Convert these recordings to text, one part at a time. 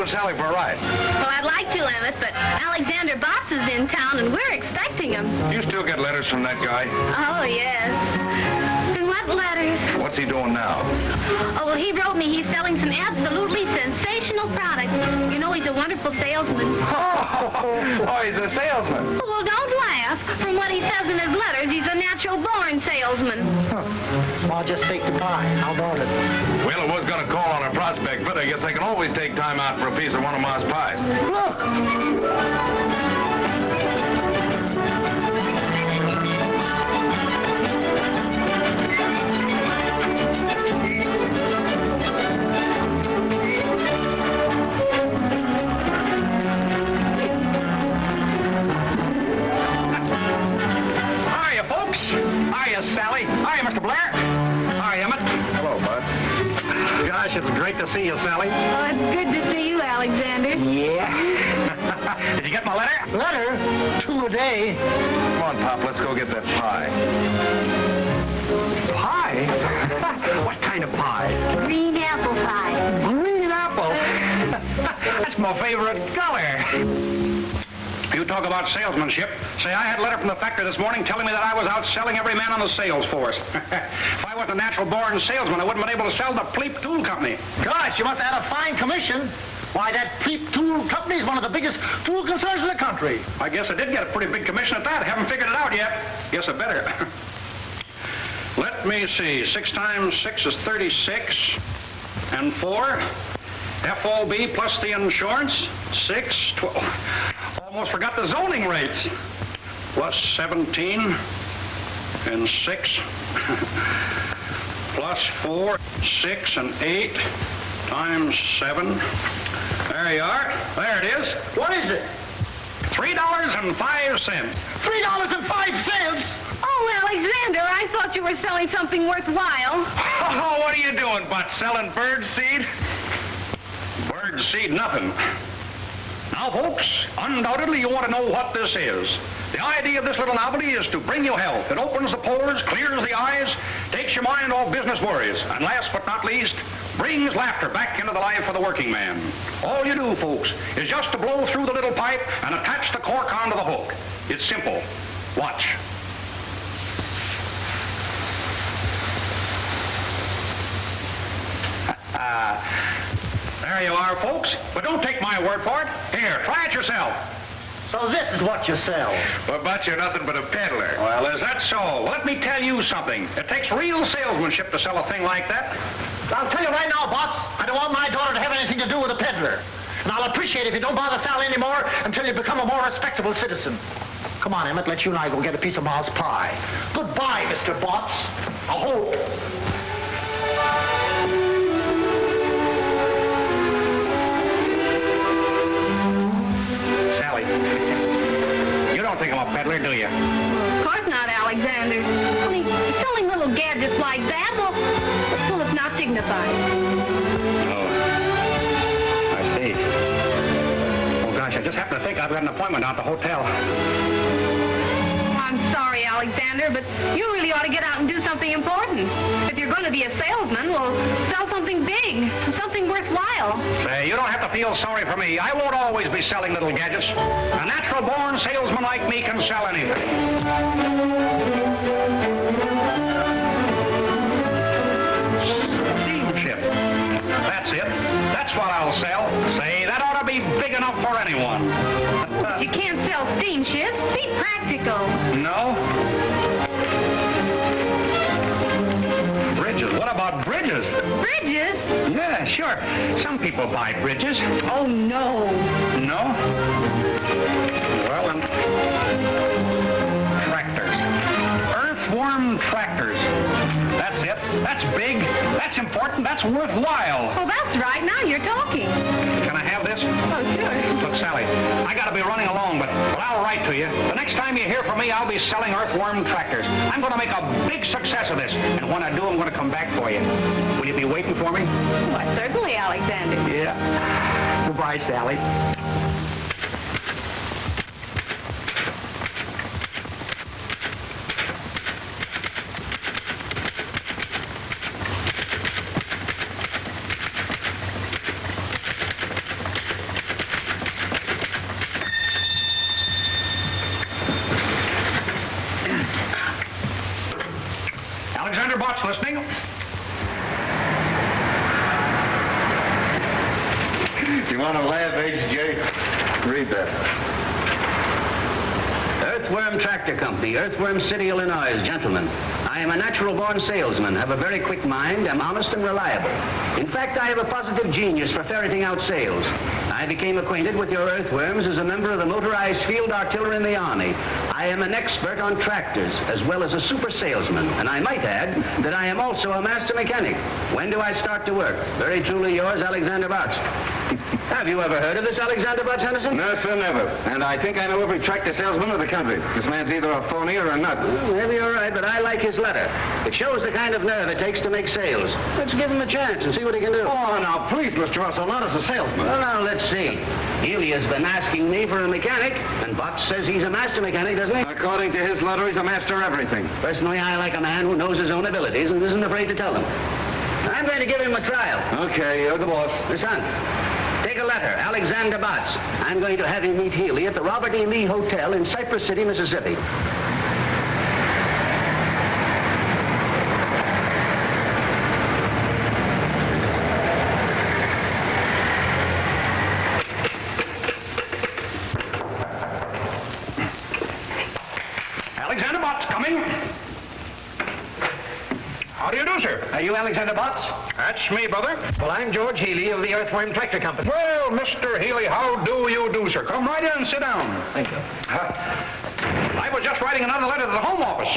with Sally for a ride? Well, I'd like to, Emmett, but Alexander Botts is in town, and we're expecting him. You still get letters from that guy? Oh, yes. And what letters? What's he doing now? Oh, well, he wrote me he's selling some absolutely sensational products. You know, he's a wonderful salesman. Oh, he's a salesman. Well, don't laugh. From what he says in his letters, he's a natural-born salesman. I'll just take the pie. How about it? Well, I was going to call on a prospect, but I guess I can always take time out for a piece of one of Ma's pies. Look! Sally. Hi, Mr. Blair. Hi, Emmett. Hello, Bud. Gosh, it's great to see you, Sally. Oh, it's good to see you, Alexander. Yeah. Did you get my letter? Letter? 2 a day. Come on, Pop, let's go get that pie. Pie? What kind of pie? Green apple pie. Green apple. That's my favorite color. You talk about salesmanship. Say, I had a letter from the factory this morning telling me that I was out selling every man on the sales force. If I wasn't a natural-born salesman, I wouldn't have been able to sell the Pleep Tool Company. Gosh, you must have had a fine commission. Why, that Pleep Tool Company is one of the biggest tool concerns in the country. I guess I did get a pretty big commission at that. I haven't figured it out yet. Guess I better. Let me see. 6 times 6 is 36. And 4. FOB plus the insurance. 6, 12. Almost forgot the zoning rates. Plus 17 and 6 plus 4, 6 and 8 times 7. There you are. There it is. What is it? $3.05. $3.05? Oh, Alexander, I thought you were selling something worthwhile. Oh, what are you doing, Bud? Selling bird seed? Bird seed, nothing. Now, folks, undoubtedly you want to know what this is. The idea of this little novelty is to bring you health. It opens the pores, clears the eyes, takes your mind off business worries, and last but not least, brings laughter back into the life of the working man. All you do, folks, is just to blow through the little pipe and attach the cork onto the hook. It's simple. Watch. There you are, folks. But don't take my word for it. Here, try it yourself. So this is what you sell. Well, Bud, you're nothing but a peddler. Well, is that so? Well, let me tell you something. It takes real salesmanship to sell a thing like that. I'll tell you right now, Bots, I don't want my daughter to have anything to do with a peddler. And I'll appreciate it if you don't bother Sally anymore until you become a more respectable citizen. Come on, Emmett, let you and I go get a piece of Ma's pie. Goodbye, Mr. Bots. I hope. Sally, you don't think I'm a peddler, do you? Of course not, Alexander. Only selling little gadgets like that, well, it's not dignified. Oh, I see. Oh, gosh, I just happened to think I've got an appointment out at the hotel. I'm sorry, Alexander, but you really ought to get out and do something important. If you're going to be a salesman, well, sell something big, something worthwhile. Say, you don't have to feel sorry for me. I won't always be selling little gadgets. A natural-born salesman like me can sell anything. Steamship. That's it. That's what I'll sell. Say, that ought to be big enough for anyone. You can't sell steamships. Be practical. No? Bridges. What about bridges? Bridges? Yeah, sure. Some people buy bridges. Oh, no. No? Well, then... Tractors. Earthworm tractors. That's it. That's big. That's important. That's worthwhile. Oh, that's right. Now you're talking. Can I have this? Oh, sure. Look, Sally, I gotta be running along, but I'll write to you. The next time you hear from me, I'll be selling earthworm tractors. I'm gonna make a big success of this, and when I do, I'm gonna come back for you. Will you be waiting for me? Why, certainly, Alexander. Yeah. Goodbye, Sally. Alexander Botts listening. You want to laugh, H.J.? Read that. Earthworm Tractor Company, Earthworm City, Illinois. Gentlemen, I am a natural-born salesman, have a very quick mind, am honest and reliable. In fact, I have a positive genius for ferreting out sales. I became acquainted with your earthworms as a member of the motorized field artillery in the Army. I am an expert on tractors, as well as a super salesman, and I might add that I am also a master mechanic. When do I start to work? Very truly yours, Alexander Botts. Have you ever heard of this Alexander Botts, Henderson? No, sir, never. And I think I know every tractor salesman of the country. This man's either a phony or a nut. Well, maybe you're right, but I like his letter. It shows the kind of nerve it takes to make sales. Let's give him a chance and see what he can do. Oh, now, please, Mr. Russell, not as a salesman. Well, now, let's see. Healy has been asking me for a mechanic, and Botts says he's a master mechanic, doesn't he? According to his letter, he's a master of everything. Personally, I like a man who knows his own abilities and isn't afraid to tell them. I'm going to give him a trial. Okay, you're the boss. Listen. Take a letter, Alexander Botts. I'm going to have him meet Healy at the Robert E. Lee Hotel in Cypress City, Mississippi. Alexander Botts coming. How do you do, sir? Are you Alexander Botts? That's me, brother. Well, I'm George Healy of the Earthworm Tractor Company. Well, Mr. Healy, how do you do, sir? Come right in and sit down. Thank you. I was just writing another letter to the Home Office.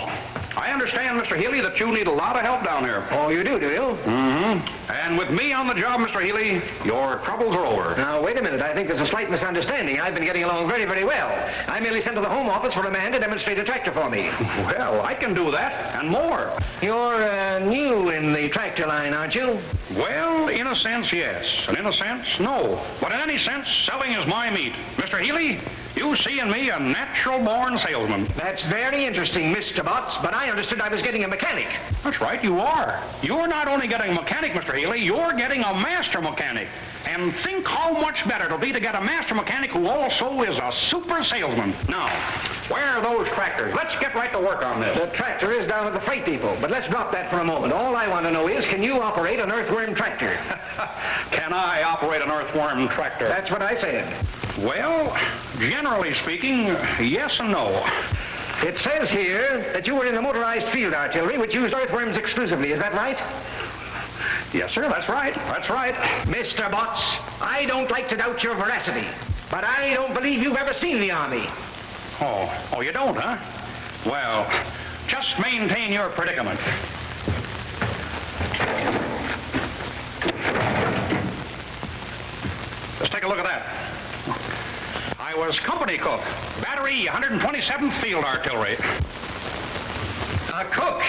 I understand, Mr. Healy, that you need a lot of help down here. Oh, you do you? Mm-hmm. And with me on the job, Mr. Healy, your troubles are over. Now, wait a minute. I think there's a slight misunderstanding. I've been getting along very, very well. I merely sent to the Home Office for a man to demonstrate a tractor for me. Well, I can do that, and more. You're new in the tractor line, aren't you? Well, in a sense, yes. And in a sense, no. But in any sense, selling is my meat. Mr. Healy, you see in me a natural-born salesman. That's very interesting, Mr. Botts, but I understood I was getting a mechanic. That's right, you are. You're not only getting a mechanic, Mr. Healy, you're getting a master mechanic. And think how much better it'll be to get a master mechanic who also is a super salesman. Now, where are those tractors? Let's get right to work on this. The tractor is down at the freight depot, but let's drop that for a moment. All I want to know is, can you operate an earthworm tractor? Can I operate an earthworm tractor? That's what I said. Well, generally speaking, yes and no. It says here that you were in the motorized field artillery, which used earthworms exclusively. Is that right? Yes, sir, that's right. That's right. Mr. Botts, I don't like to doubt your veracity, but I don't believe you've ever seen the Army. Oh, you don't, huh? Well, just maintain your predicament. Just take a look at that. I was company cook, battery 127th Field Artillery. A cook?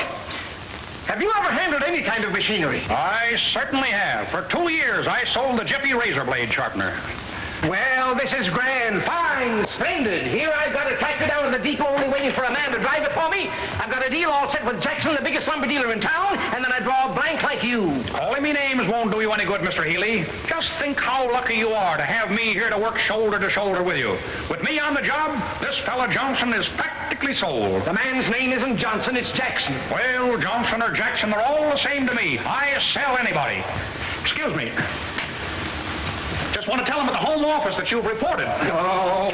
Have you ever handled any kind of machinery? I certainly have. For 2 years, I sold the Jiffy razor blade sharpener. Well, this is grand, fine, splendid. Here I've got a tractor down in the depot only waiting for a man to drive it for me. I've got a deal all set with Jackson, the biggest lumber dealer in town, and then I draw a blank like you. Calling me names won't do you any good, Mr. Healy. Just think how lucky you are to have me here to work shoulder to shoulder with you. With me on the job, this fella Johnson is practically sold. The man's name isn't Johnson, it's Jackson. Well, Johnson or Jackson, they're all the same to me. I sell anybody. Excuse me. Just want to tell them at the Home Office that you've reported. Oh.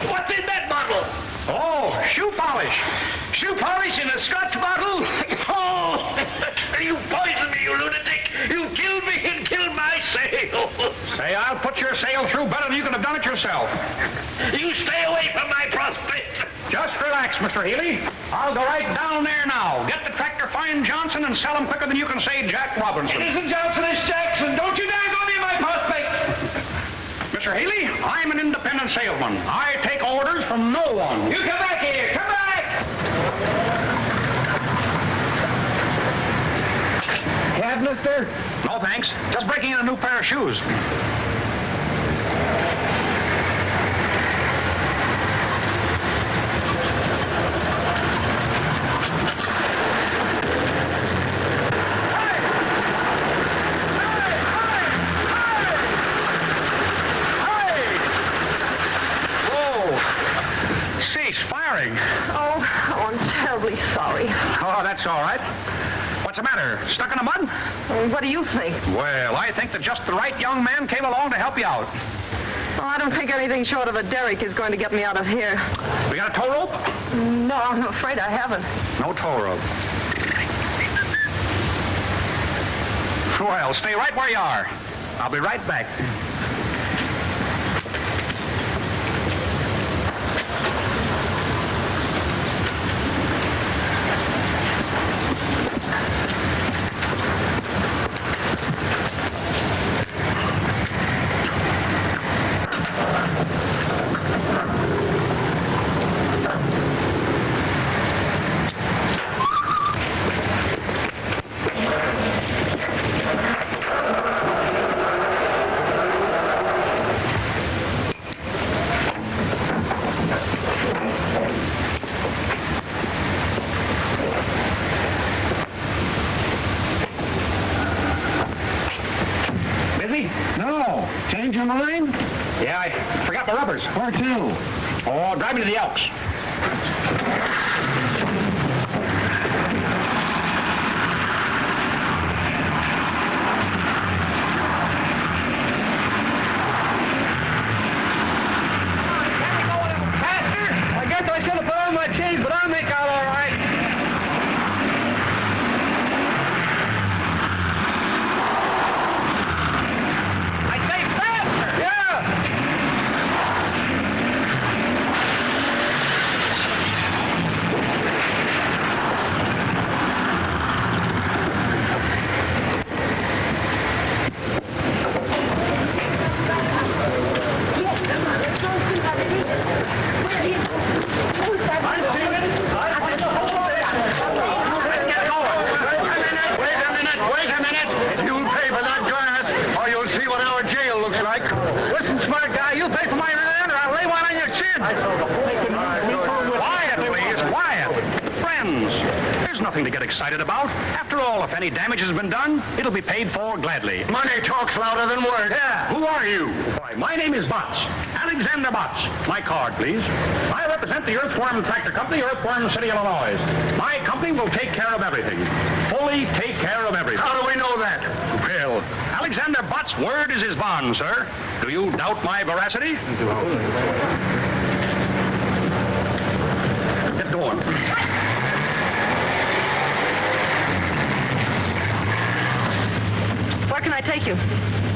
What's in that bottle? Oh, shoe polish. Shoe polish in a Scotch bottle? Oh, you poisoned me, you lunatic. You killed me and killed my sale. Say, I'll put your sale through better than you could have done it yourself. You stay away from my prospect. Just relax, Mr. Healy. I'll go right down there now. Get the tractor, find Johnson, and sell him quicker than you can say Jack Robinson. It isn't Johnson, it's Jackson. Don't you dare go near my prospect. Mr. Healy, I'm an independent salesman. I take orders from no one. You come back here. Come back. Have, mister? No, thanks. Just breaking in a new pair of shoes. That's all right. What's the matter? Stuck in the mud? What do you think? Well, I think that just the right young man came along to help you out. Well, I don't think anything short of a derrick is going to get me out of here. We got a tow rope? No, I'm afraid I haven't. No tow rope. Well, stay right where you are. I'll be right back. Change your mind? Yeah, I forgot the rubbers. Where to? Oh, drive me to the Elks. I guess I should have put on my chains, but I'll make out all right. To get excited about. After all, if any damage has been done, it'll be paid for gladly. Money talks louder than words. Yeah. Who are you? Why, my name is Botts. Alexander Botts. My card, please. I represent the Earthworm Tractor Company, Earthworm City, Illinois. My company will take care of everything. Fully take care of everything. How do we know that? Well, Alexander Botts' word is his bond, sir. Do you doubt my veracity? Get going. Where can I take you?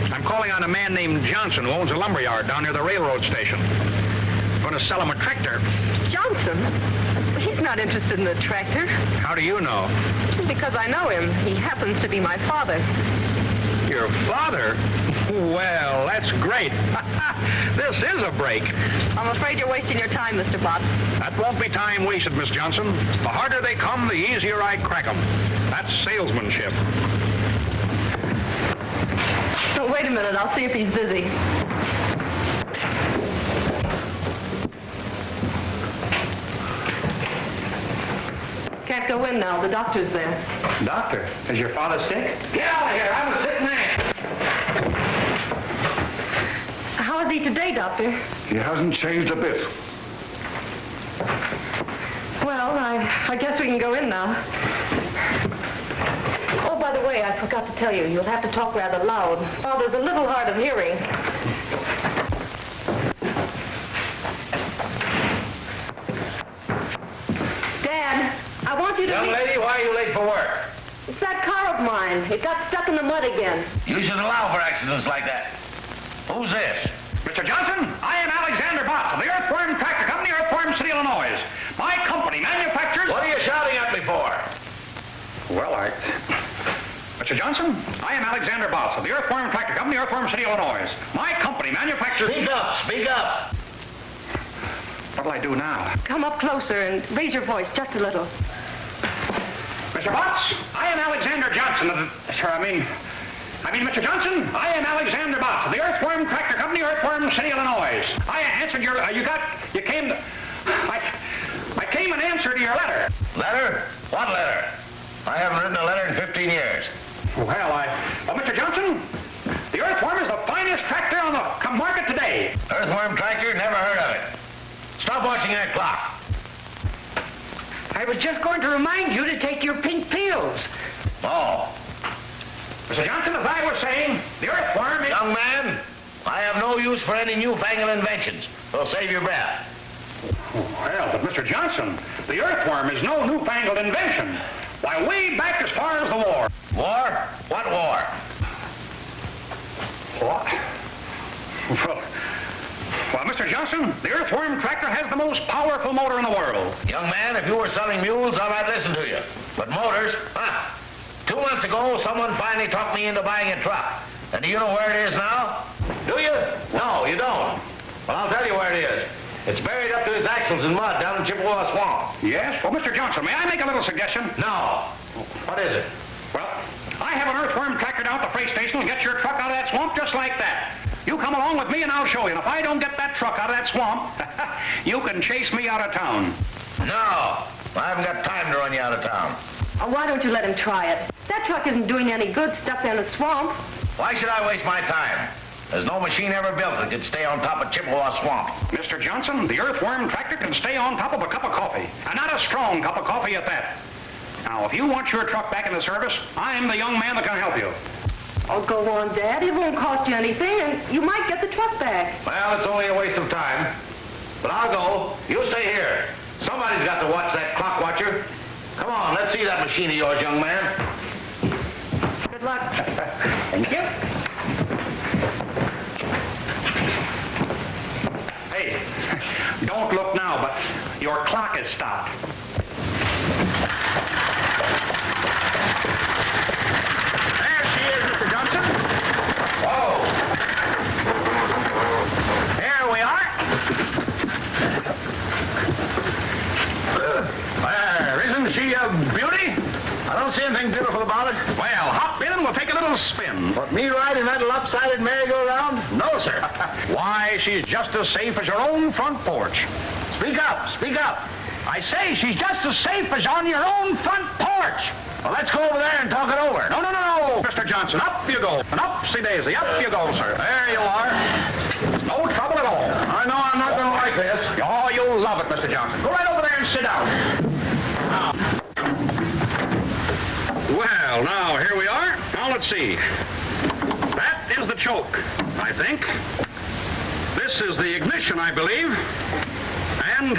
I'm calling on a man named Johnson who owns a lumberyard down near the railroad station. I'm going to sell him a tractor. Johnson? He's not interested in the tractor. How do you know? Because I know him. He happens to be my father. Your father? Well, that's great. This is a break. I'm afraid you're wasting your time, Mr. Botts. That won't be time wasted, Miss Johnson. The harder they come, the easier I crack them. That's salesmanship. Oh, wait a minute. I'll see if he's busy. Can't go in now. The doctor's there. Doctor, is your father sick? Get out of here. I'm a sick man. How is he today, Doctor? He hasn't changed a bit. Well, I guess we can go in now. Oh, by the way, I forgot to tell you, you'll have to talk rather loud. Oh, there's a little hard of hearing. Dad, I want you to... Young lady, why are you late for work? It's that car of mine. It got stuck in the mud again. You should allow for accidents like that. Who's this? Mr. Johnson, I am Alexander Botts of the Earthworm Tractor Company, Earthworm City, Illinois. My company manufactures... What are you shouting at me for? Well, Mr. Johnson, I am Alexander Botts of the Earthworm Tractor Company, Earthworm City, Illinois. My company manufactures... Speak up, speak up. What'll I do now? Come up closer and raise your voice just a little. Mr. Botts, I am Alexander Johnson of the... Mr. Johnson, I am Alexander Botts of the Earthworm Tractor Company, Earthworm City, Illinois. I answered your... I came in answer to your letter. Letter? What letter? I haven't written a letter in 15 years. Well, Mr. Johnson, the Earthworm is the finest tractor on the market today. Earthworm tractor? Never heard of it. Stop watching that clock. I was just going to remind you to take your pink pills. Oh. Mr. Johnson, as I was saying, the earthworm is... Young man, I have no use for any newfangled inventions. So save your breath. Well, but Mr. Johnson, the earthworm is no newfangled invention. Why, way back as far as the war. War? What war? What? Well, Mr. Johnson, the earthworm tractor has the most powerful motor in the world. Young man, if you were selling mules, I might listen to you. But motors, 2 months ago, someone finally talked me into buying a truck. And do you know where it is now? Do you? No, you don't. Well, I'll tell you where it is. It's buried up to its axles in mud down in Chippewa Swamp. Yes? Well, Mr. Johnson, may I make a little suggestion? No. What is it? Well, I have an earthworm tractor down at the freight station and get your truck out of that swamp just like that. You come along with me and I'll show you. And if I don't get that truck out of that swamp, you can chase me out of town. No. I haven't got time to run you out of town. Oh, why don't you let him try it? That truck isn't doing any good stuck in the swamp. Why should I waste my time? There's no machine ever built that could stay on top of Chippewa Swamp. Mr. Johnson, the earthworm tractor can stay on top of a cup of coffee. And not a strong cup of coffee at that. Now, if you want your truck back in the service, I'm the young man that can help you. Oh, go on, Dad. It won't cost you anything, and you might get the truck back. Well, it's only a waste of time. But I'll go. You stay here. Somebody's got to watch that clock watcher. Come on, let's see that machine of yours, young man. Good luck. Thank you. Hey, don't look now, but your clock is stopped. There she is, Mr. Johnson. Whoa. Here we are. There, isn't she a beauty? I don't see anything beautiful about it. Well, hop in and we'll take a little spin. What, me riding that lopsided merry-go-round? No, sir. Why, she's just as safe as your own front porch. Speak up, speak up. I say she's just as safe as on your own front porch. Well, let's go over there and talk it over. No, Mr. Johnson. Up you go. And upsy-daisy. Up you go, sir. There you are. No trouble at all. I know I'm not going to like this. Oh, you'll love it, Mr. Johnson. Go right over there and sit down. Well, now, here we are. Now, let's see. That is the choke, I think. This is the ignition, I believe. And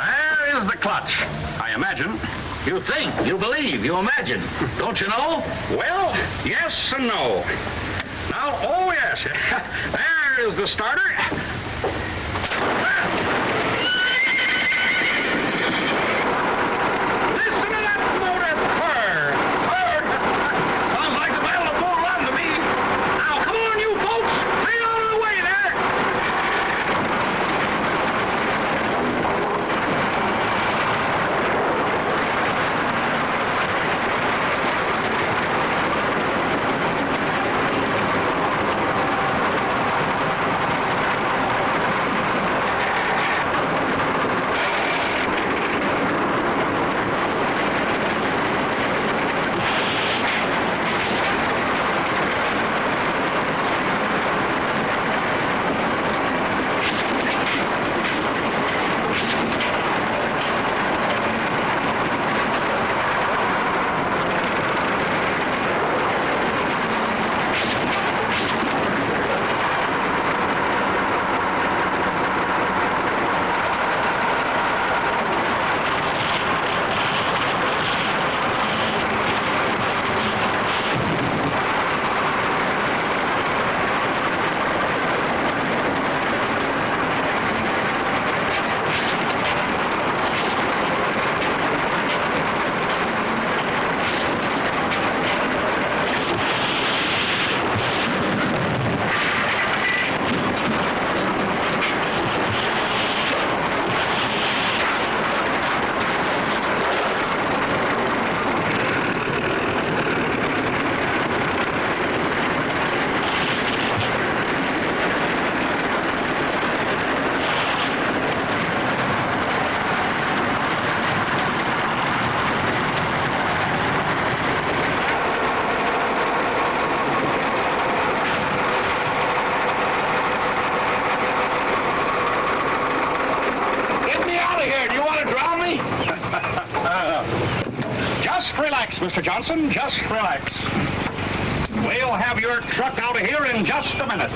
there is the clutch, I imagine. You think, you believe, you imagine. Don't you know? Well, yes and no. Now, oh, yes. There is the starter. Listen to that motor purr. Purr. Sounds like the Battle of Bull Run to me. Now, come on, you folks. Clear out of the way there. Mr. Johnson. Just relax. We'll have your truck out of here in just a minute.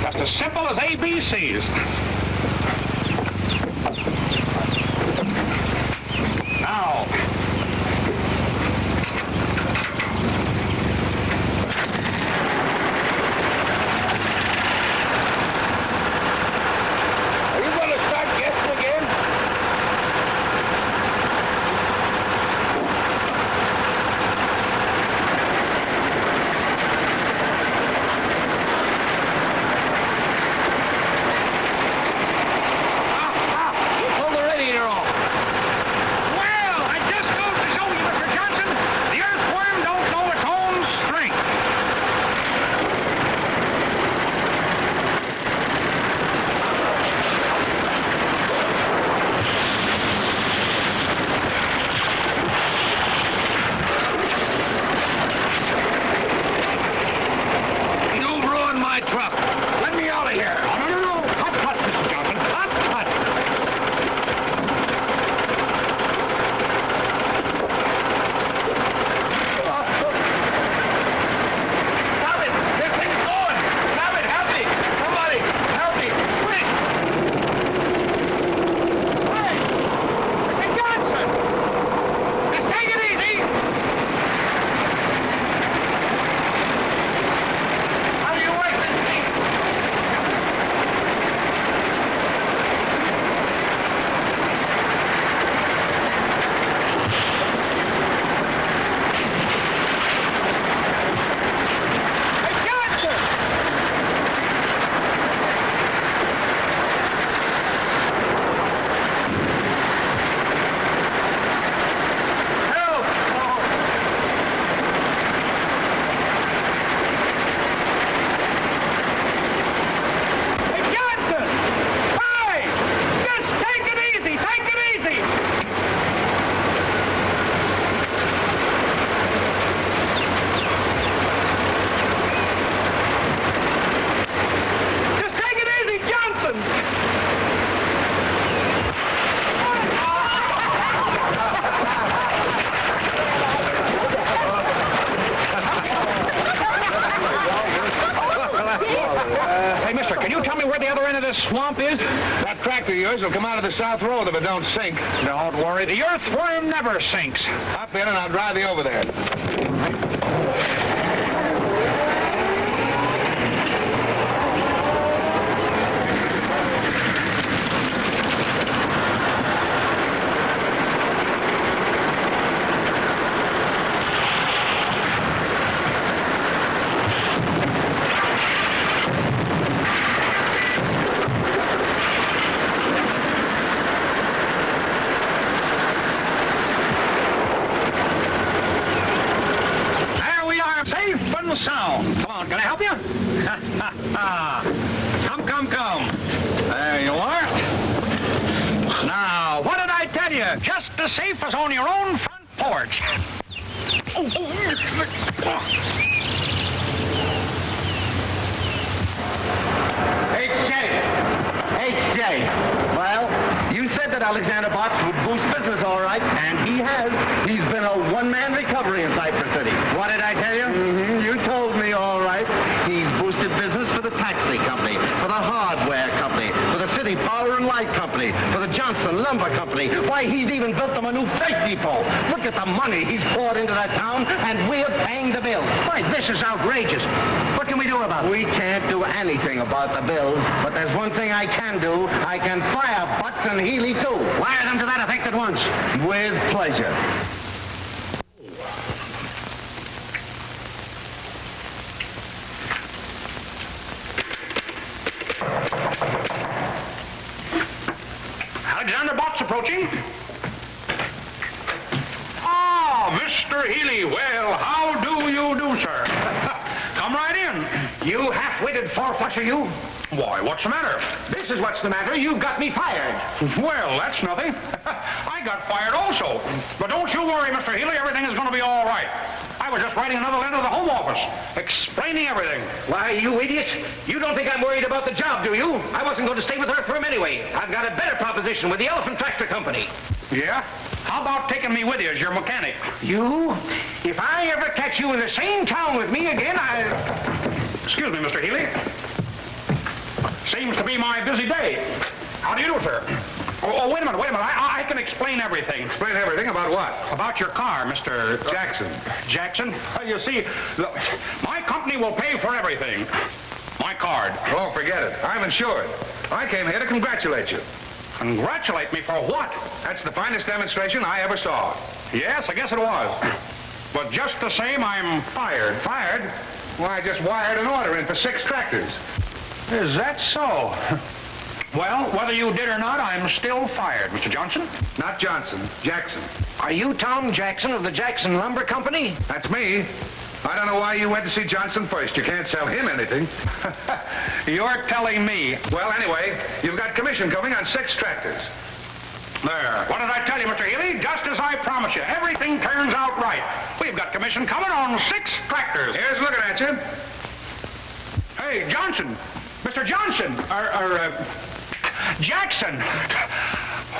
Just as simple as ABCs. Now. Swamp is? That tractor of yours will come out of the south road if it don't sink. Don't worry, the earthworm never sinks. Hop in and I'll drive you over there. Sound. Come on, can I help you? Come. There you are. Now, what did I tell you? Just as safe as on your own front porch. H.J. Well, you said that Alexander Botts would boost business all right, and he has. He's been a one-man recovery in Cypress City. What did I tell you? You told me all right. He's boosted business for the taxi company, for the hardware company, for the city power and light company, for the Johnson Lumber Company. Why, he's even built them a new freight depot. Look at the money he's poured into that town, and we're paying the bills. Why, this is outrageous. What can we do about it? We can't do anything about the bills, but there's one thing I can do. I can fire Butts and Healy, too. Wire them to that effect at once. With pleasure. Alexander Botts approaching. Ah, Mr. Healy. Well, how do you do, sir? Come right in. You half-witted four-flusher, you. Why, what's the matter? This is what's the matter. You've got me fired. Well, that's nothing. I got fired also. But don't you worry, Mr. Healy. Everything is going to be all right. I was just writing another letter to the Home Office, explaining everything. Why, you idiot. You don't think I'm worried about the job, do you? I wasn't going to stay with Earthworm anyway. I've got a better proposition with the Elephant Tractor Company. Yeah? How about taking me with you as your mechanic? You? If I ever catch you in the same town with me again, Excuse me, Mr. Healy. Seems to be my busy day. How do you do, sir? Oh, wait a minute. I can explain everything. Explain everything about what? About your car, Mr. Jackson. Jackson? Well, you see, my company will pay for everything. My card. Oh, forget it. I'm insured. I came here to congratulate you. Congratulate me for what? That's the finest demonstration I ever saw. Yes, I guess it was. But just the same, I'm fired. Fired? Why, I just wired an order in for 6 tractors. Is that so? Well, whether you did or not, I'm still fired, Mr. Johnson. Not Johnson, Jackson. are you Tom Jackson of the Jackson Lumber Company? That's me. I don't know why you went to see Johnson first. You can't sell him anything. You're telling me. Well, anyway, you've got commission coming on 6 tractors. There. What did I tell you, Mr. Healy? Just as I promised you. Everything turns out right. We've got commission coming on 6 tractors. Here's looking at you. Hey, Johnson. Mr. Johnson. Jackson.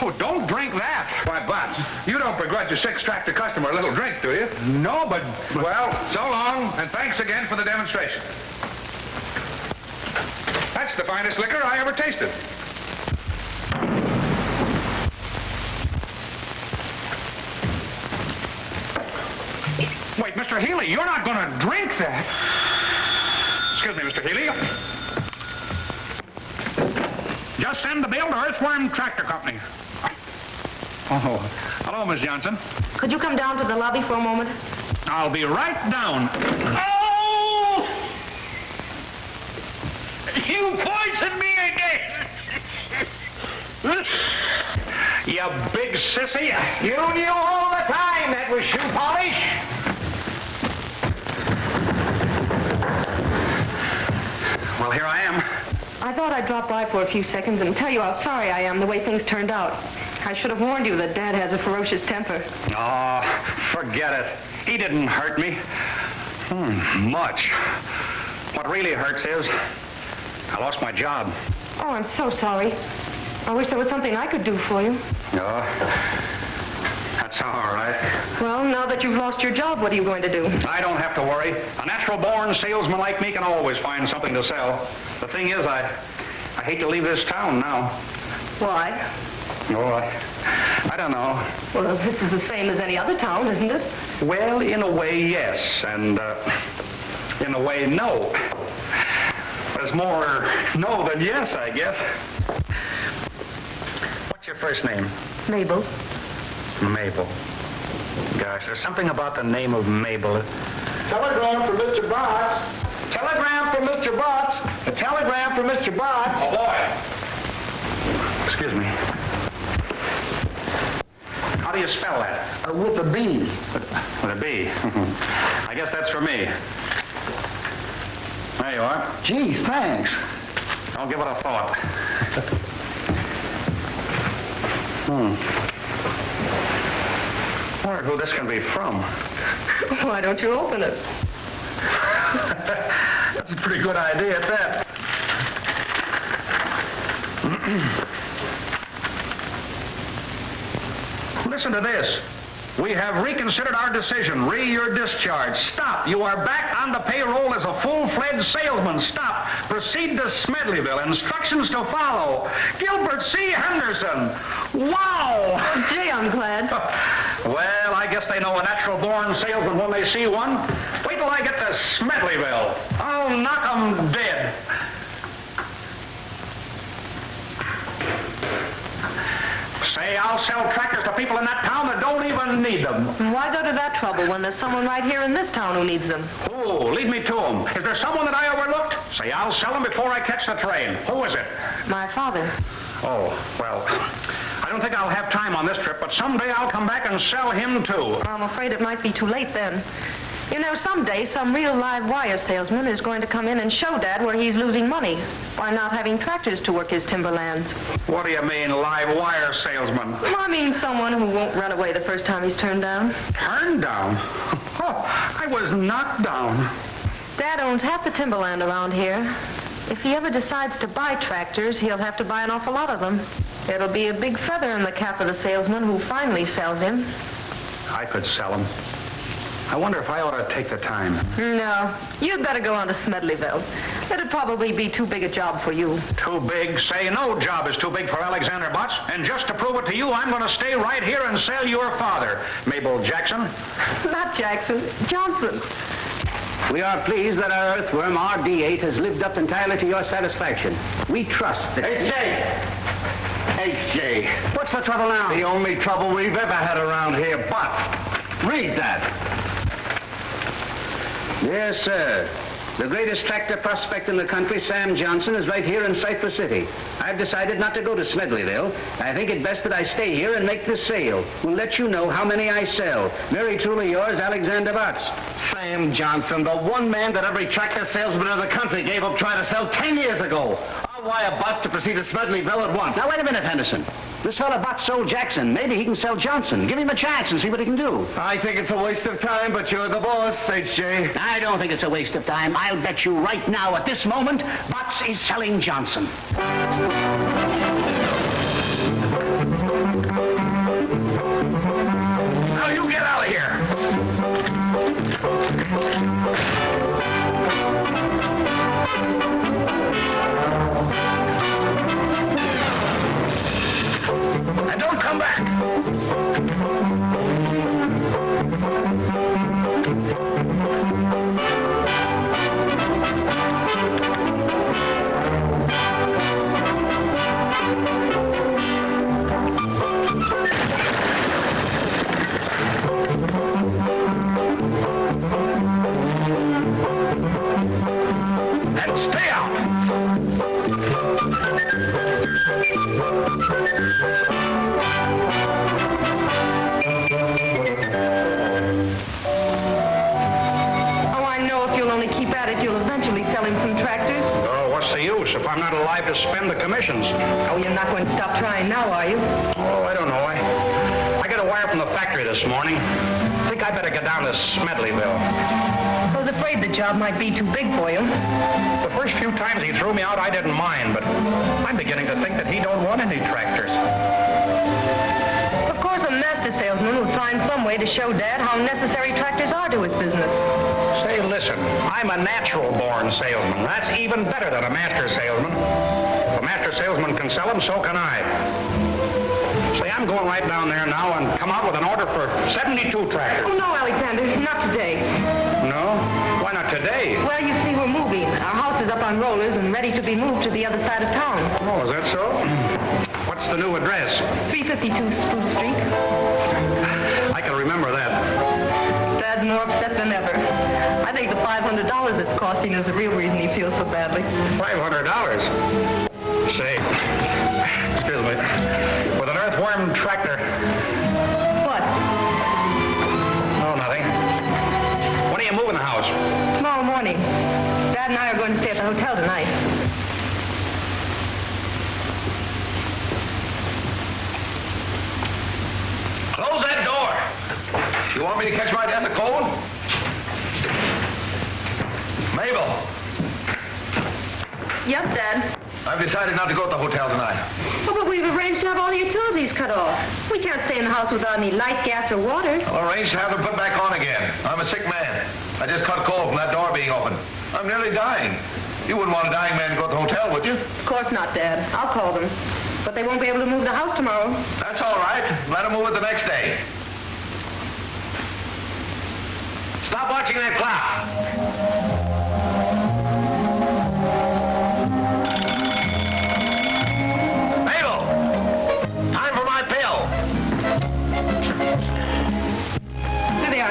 Oh, don't drink that. Why, Butts, you don't begrudge a 6-tractor customer a little drink, do you? No, but... Well, so long, and thanks again for the demonstration. That's the finest liquor I ever tasted. Wait, Mr. Healy, you're not going to drink that. Excuse me, Mr. Healy. Just send the bill to Earthworm Tractor Company. Oh, hello, Miss Johnson. Could you come down to the lobby for a moment? I'll be right down. Oh! You poisoned me again! You big sissy. You knew all the time that was shoe polish. Well, here I am. I thought I'd drop by for a few seconds and tell you how sorry I am the way things turned out. I should have warned you that Dad has a ferocious temper. Oh, forget it. He didn't hurt me. Much. What really hurts is I lost my job. Oh, I'm so sorry. I wish there was something I could do for you. Oh, that's all right. Well, now that you've lost your job, what are you going to do? I don't have to worry. A natural-born salesman like me can always find something to sell. The thing is, I hate to leave this town now. Why? Oh, I don't know. Well, this is the same as any other town, isn't it? Well, in a way, yes, and in a way, no. There's more no than yes, I guess. What's your first name? Mabel. Mabel. Gosh, there's something about the name of Mabel. Telegram for Mr. Botts. Telegram for Mr. Botts. A telegram for Mr. Botts. Oh, boy. Excuse me. How do you spell that? With a B. With a B. I guess that's for me. There you are. Gee, thanks. Don't give it a thought. I wonder who this can be from. Why don't you open it? That's a pretty good idea at that. Listen to this. We have reconsidered our decision. Your discharge. Stop. You are back on the payroll as a full-fledged salesman. Stop. Proceed to Smedleyville. Instructions to follow. Gilbert C. Henderson. Wow! Gee, I'm glad. Well, I guess they know a natural-born salesman when they see one. Wait till I get to Smedleyville. I'll knock 'em dead. Say, I'll sell tractors to people in that town that don't even need them. Why go to that trouble when there's someone right here in this town who needs them? Oh, lead me to them. Is there someone that I overlooked? Say, I'll sell them before I catch the train. Who is it? My father. Oh, well, I don't think I'll have time on this trip, but someday I'll come back and sell him, too. I'm afraid it might be too late then. You know, someday some real live wire salesman is going to come in and show Dad where he's losing money by not having tractors to work his timberlands. What do you mean, live wire salesman? Well, I mean someone who won't run away the first time he's turned down. Turned down? Oh, I was knocked down. Dad owns half the timberland around here. If he ever decides to buy tractors, he'll have to buy an awful lot of them. It'll be a big feather in the cap of the salesman who finally sells him. I could sell them. I wonder if I ought to take the time. No, you'd better go on to Smedleyville. It'd probably be too big a job for you. Too big? Say no job is too big for Alexander Butts. And just to prove it to you, I'm going to stay right here and sell your father, Mabel Jackson. Not Jackson, Johnson. We are pleased that our Earthworm RD8 has lived up entirely to your satisfaction. We trust that... H.J. What's the trouble now? The only trouble we've ever had around here, but read that. Yes, sir. The greatest tractor prospect in the country, Sam Johnson, is right here in Cypress City. I've decided not to go to Smedleyville. I think it best that I stay here and make this sale. We'll let you know how many I sell. Very truly yours, Alexander Butts. Sam Johnson, the one man that every tractor salesman in the country gave up trying to sell 10 years ago. I'll wire Butts to proceed to Smedleyville at once. Now, wait a minute, Henderson. This fellow Butts sold Jackson. Maybe he can sell Johnson. Give him a chance and see what he can do. I think it's a waste of time, but you're the boss, H.J. I don't think it's a waste of time. I'll bet you right now, at this moment, Butts is selling Johnson. Now, you get out of here. And don't come back. And stay out. Oh, I know if you'll only keep at it, you'll eventually sell him some tractors. Oh, what's the use if I'm not alive to spend the commissions? Oh, you're not going to stop trying now, are you? Oh, I don't know. I got a wire from the factory this morning. I think I better get down to Smedleyville. I was afraid the job might be too big for you. The first few times he threw me out, I didn't mind, but I'm beginning to think that he don't want any tractors. Of course, a master salesman would find some way to show Dad how necessary tractors are to his business. Say, listen, I'm a natural-born salesman. That's even better than a master salesman. If a master salesman can sell them, so can I. Say, I'm going right down there now and come out with an order for 72 tractors. Oh, no, Alexander, not today. No? Why not today? Well, you see, we're moving. Our house is up on rollers and ready to be moved to the other side of town. Oh, is that so? What's the new address? 352 Spruce Street. I can remember that. Dad's more upset than ever. I think the $500 it's costing is the real reason he feels so badly. $500? Say, excuse me, with an Earthworm tractor. What? Oh, nothing. When are you moving the house? Tomorrow morning. Dad and I are going to stay at the hotel tonight. Close that door. You want me to catch my death of cold? Mabel, Yes, Dad. I've decided not to go to the hotel tonight. Oh, but we've arranged to have all the utilities cut off. We can't stay in the house without any light, gas, or water. I'll arrange to have them put back on again. I'm a sick man. I just caught cold from that door being open. I'm nearly dying. You wouldn't want a dying man to go to the hotel, would you? Of course not, Dad. I'll call them. But they won't be able to move the house tomorrow. That's all right. Let them move it the next day. Stop watching that clock.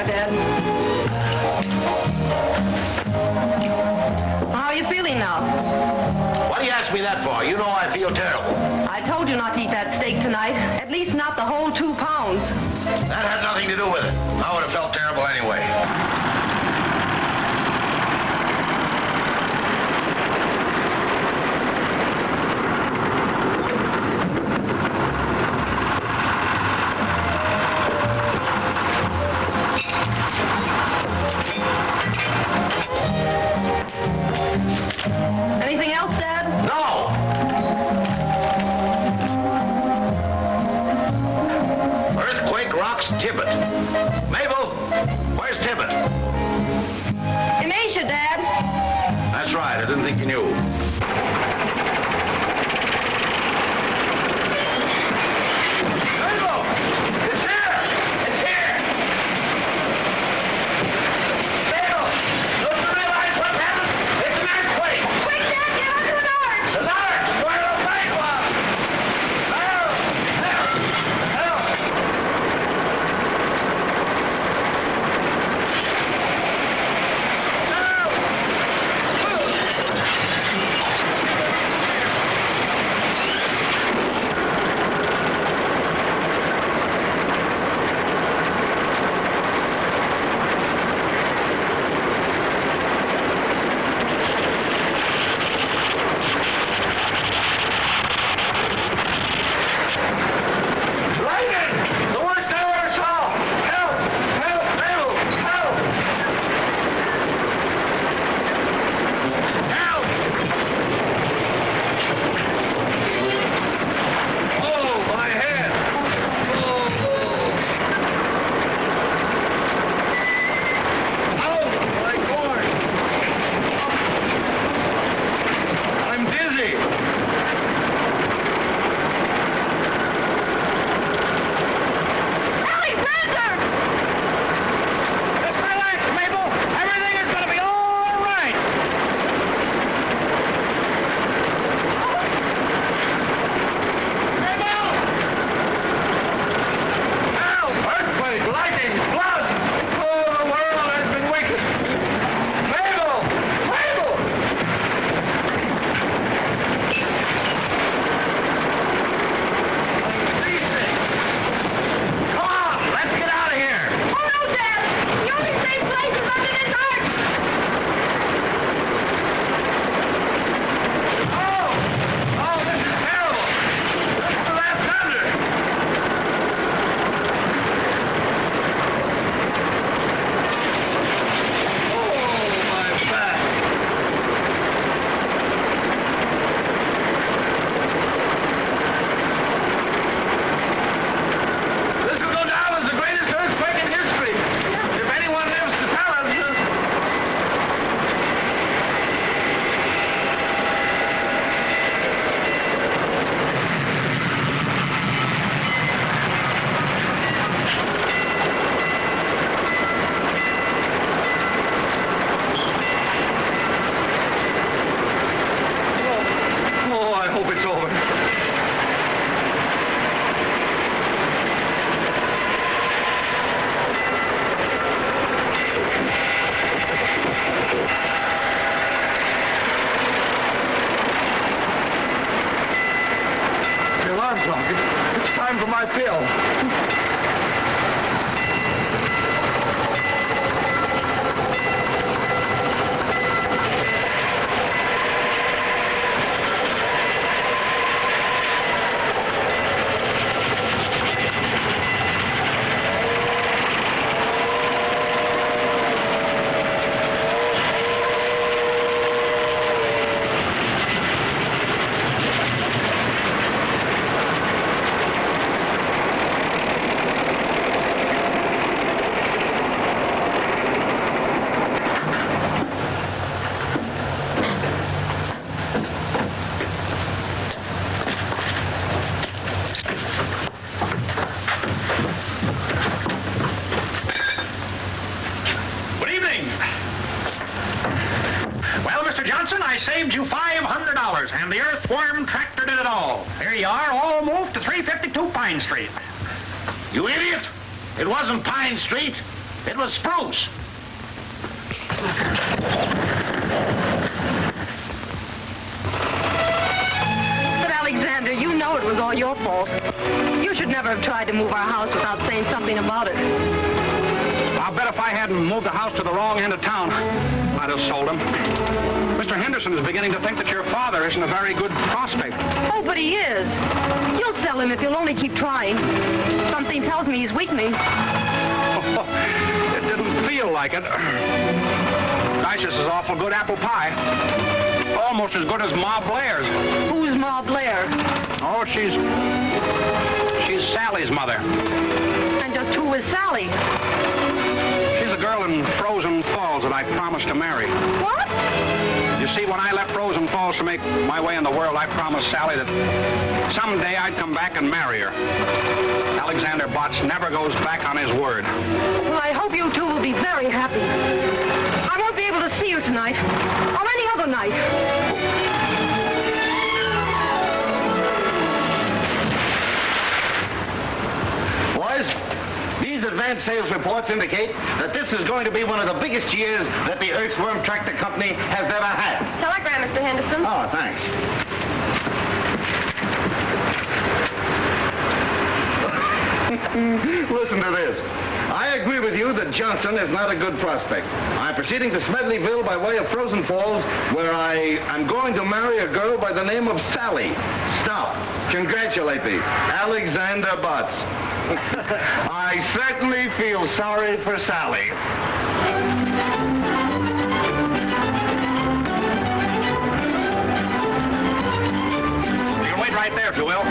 Dad. How are you feeling now? Why do you ask me that for? You know I feel terrible. I told you not to eat that steak tonight. At least not the whole 2 pounds. That had nothing to do with it. I would have felt terrible anyway. Tibbet. Mabel, where's Tibbet? In Asia, Dad. That's right. I didn't think you knew. Mabel! It's here! It's here! Mabel! Don't you realize what's happened? It's an earthquake! Quick, Dad, get onto an arch. An arch! Where the bank was! Help! Help! Help! Lightning! The worst I ever saw! Help! Help! Mabel! Help! Help! Oh, my head! Oh, my gourd! I'm dizzy! Alexander! Just relax, Mabel. Everything is going to be all right. Mabel! Help! Earthquake, lightning, flood! Oh, the world has been wicked. Mabel! Mabel! I'm freezing. Come on, let's get out of here. Oh, no, Dad. The only safe place is under this arch. Oh, this is terrible. Listen to that thunder. Oh, my back. This will go down as the greatest earthquake in history. If anyone lives to tell us. Oh, I hope it's over. The alarm clock. It's time for my pill. Good evening. Well, Mr. Johnson, I saved you $500, and the Earthworm tractor did it all. Here you are, all moved to 352 Pine Street. You idiot! It wasn't Pine Street. It was Spruce. But, Alexander, you know it was all your fault. You should never have tried to move our house without saying something about it. I'll bet if I hadn't moved the house to the wrong end of town, I'd have sold him. Mr. Henderson is beginning to think that your father isn't a very good prospect. Oh, but he is. You'll sell him if you'll only keep trying. Something tells me he's weakening. It didn't feel like it. Gosh, this is awful good apple pie. Almost as good as Ma Blair's. Who's Ma Blair? Oh, She's Sally's mother. And just who is Sally? She's a girl in Frozen Falls that I promised to marry. What? You see, when I left Frozen Falls to make my way in the world, I promised Sally that someday I'd come back and marry her. Alexander Botts never goes back on his word. Well, I hope you two will be very happy. I won't be able to see you tonight, or any other night. Boys, these advance sales reports indicate that this is going to be one of the biggest years that the Earthworm Tractor Company has ever had. Telegram, Mr. Henderson. Oh, thanks. Listen to this. I agree with you that Johnson is not a good prospect. I'm proceeding to Smedleyville by way of Frozen Falls, where I am going to marry a girl by the name of Sally. Stop. Congratulate me. Alexander Botts. I certainly feel sorry for Sally. You can wait right there, if you will.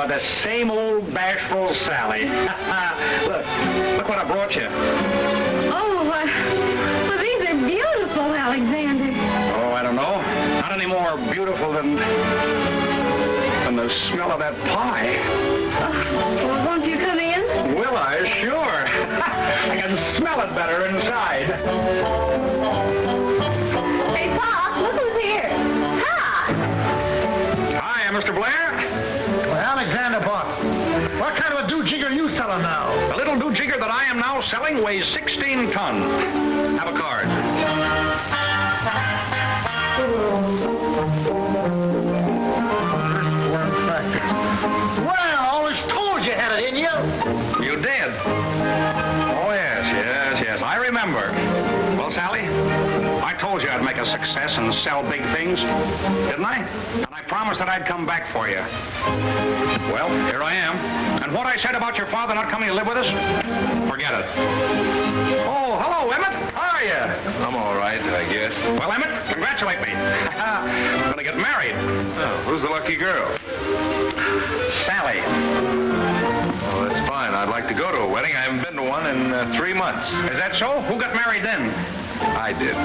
The same old bashful Sally. Look what I brought you. Oh, well, these are beautiful, Alexander. Oh, I don't know. Not any more beautiful than the smell of that pie. Well, won't you come in? Will I? Sure. I can smell it better inside. Hey, Pop, look who's here. Hi. Hi, Mr. Blair. Alexander Botts, what kind of a do-jigger are you selling now? The little do-jigger that I am now selling weighs 16 tons. Have a card. Well, I always told you had it in you. You did? Oh, yes. I remember. Well, Sally, I told you I'd make a success and sell big things, didn't I? And I promised that I'd come back for you. Well, here I am. And what I said about your father not coming to live with us, forget it. Oh, hello, Emmett. How are you? I'm all right, I guess. Well, Emmett, congratulate me. I'm going to get married. Oh, who's the lucky girl? Sally. Oh, that's fine. I'd like to go to a wedding. I haven't been to one in 3 months. Is that so? Who got married then? I did.